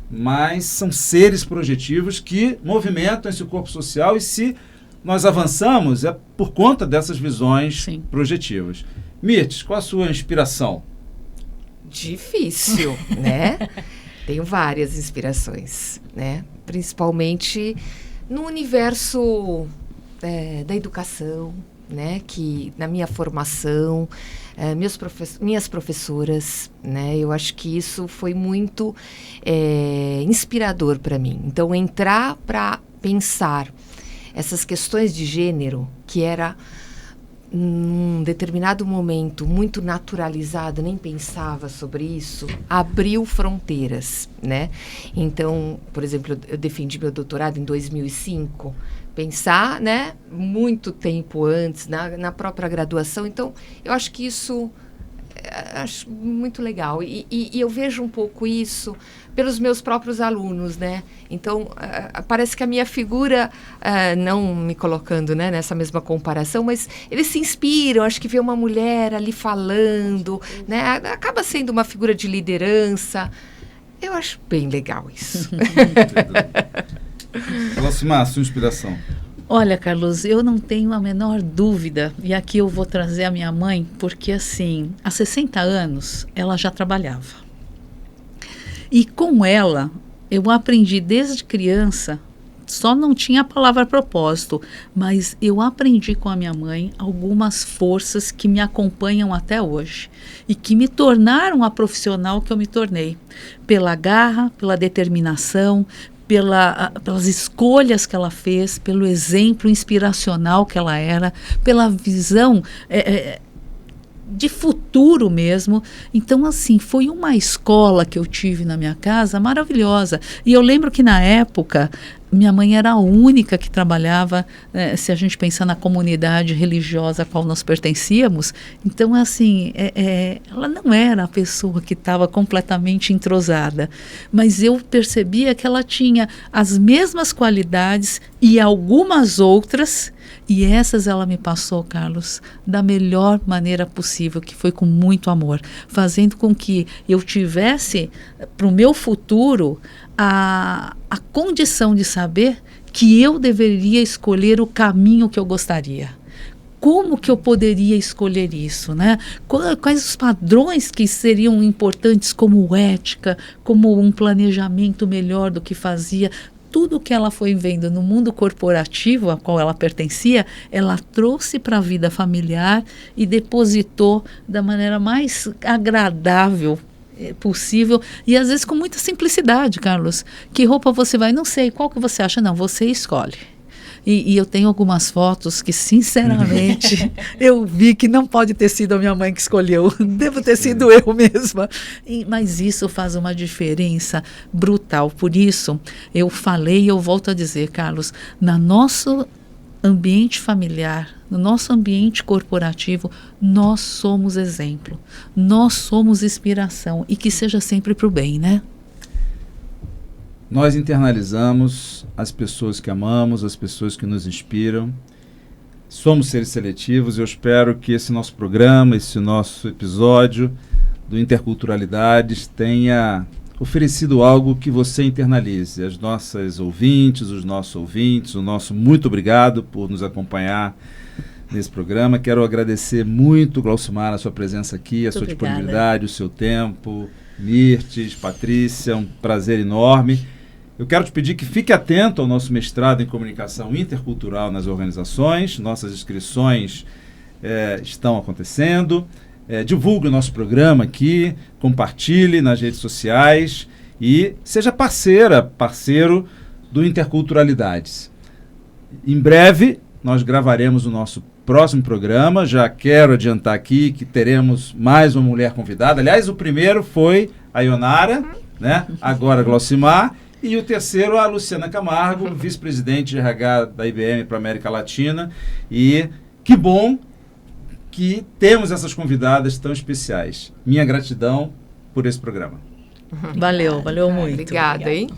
Speaker 1: mas são seres projetivos que movimentam esse corpo social, e se nós avançamos é por conta dessas visões projetivas. Mirtes, qual a sua inspiração?
Speaker 3: Difícil, né? Tenho várias inspirações, né? Principalmente no universo da educação, né? Que na minha formação, minhas professoras, né? Eu acho que isso foi muito inspirador para mim. Então, entrar para pensar essas questões de gênero, que era num determinado momento muito naturalizado, nem pensava sobre isso, abriu fronteiras, né? Então, por exemplo, eu defendi meu doutorado em 2005, pensar, né, muito tempo antes, na própria graduação. Então, eu acho que isso acho muito legal. E eu vejo um pouco isso pelos meus próprios alunos, né? Então, parece que a minha figura, não me colocando, né, nessa mesma comparação, mas eles se inspiram, acho que ver uma mulher ali falando, né? Acaba sendo uma figura de liderança. Eu acho bem legal isso.
Speaker 1: Alcimar, sua inspiração.
Speaker 4: Olha, Carlos, eu não tenho a menor dúvida, e aqui eu vou trazer a minha mãe, porque assim, há 60 anos ela já trabalhava. E com ela, eu aprendi desde criança, só não tinha a palavra propósito, mas eu aprendi com a minha mãe algumas forças que me acompanham até hoje e que me tornaram a profissional que eu me tornei, pela garra, pela determinação, pelas escolhas que ela fez, pelo exemplo inspiracional que ela era, pela visão de futuro mesmo. Então, assim, foi uma escola que eu tive na minha casa maravilhosa. E eu lembro que na época minha mãe era a única que trabalhava, se a gente pensar na comunidade religiosa a qual nós pertencíamos. Então, assim, ela não era a pessoa que estava completamente entrosada, mas eu percebia que ela tinha as mesmas qualidades e algumas outras, e essas ela me passou, Carlos, da melhor maneira possível, que foi com muito amor, fazendo com que eu tivesse para o meu futuro a condição de saber que eu deveria escolher o caminho que eu gostaria. como que eu poderia escolher isso, né? Quais os padrões que seriam importantes como ética, como um planejamento melhor do que fazia. Tudo que ela foi vendo no mundo corporativo ao qual ela pertencia, ela trouxe para a vida familiar e depositou da maneira mais agradável possível e às vezes com muita simplicidade, Carlos. Que roupa você vai? Não sei. Qual que você acha? Não, você escolhe. E eu tenho algumas fotos que, sinceramente, eu vi que não pode ter sido a minha mãe que escolheu. Devo ter sido eu mesma. Mas isso faz uma diferença brutal. Por isso, eu falei e eu volto a dizer, Carlos, no nosso ambiente familiar, no nosso ambiente corporativo, nós somos exemplo. Nós somos inspiração. E que seja sempre para o bem, né?
Speaker 1: Nós internalizamos as pessoas que amamos, as pessoas que nos inspiram. Somos seres seletivos. Eu espero que esse nosso programa, esse nosso episódio do Interculturalidades tenha oferecido algo que você internalize. As nossas ouvintes, os nossos ouvintes, o nosso muito obrigado por nos acompanhar nesse programa. Quero agradecer muito, Glaucimar, a sua presença aqui, a sua disponibilidade, o seu tempo. Mirtes, Patrícia, um prazer enorme. Eu quero te pedir que fique atento ao nosso mestrado em Comunicação Intercultural nas Organizações. Nossas inscrições estão acontecendo. Divulgue o nosso programa aqui, compartilhe nas redes sociais e seja parceiro do Interculturalidades. Em breve, nós gravaremos o nosso próximo programa. Já quero adiantar aqui que teremos mais uma mulher convidada. Aliás, o primeiro foi a Ionara, né? Agora a Glaucimar. E o terceiro, a Luciana Camargo, vice-presidente de RH da IBM para a América Latina. E que bom que temos essas convidadas tão especiais. Minha gratidão por esse programa.
Speaker 4: Valeu muito.
Speaker 3: Obrigada, hein?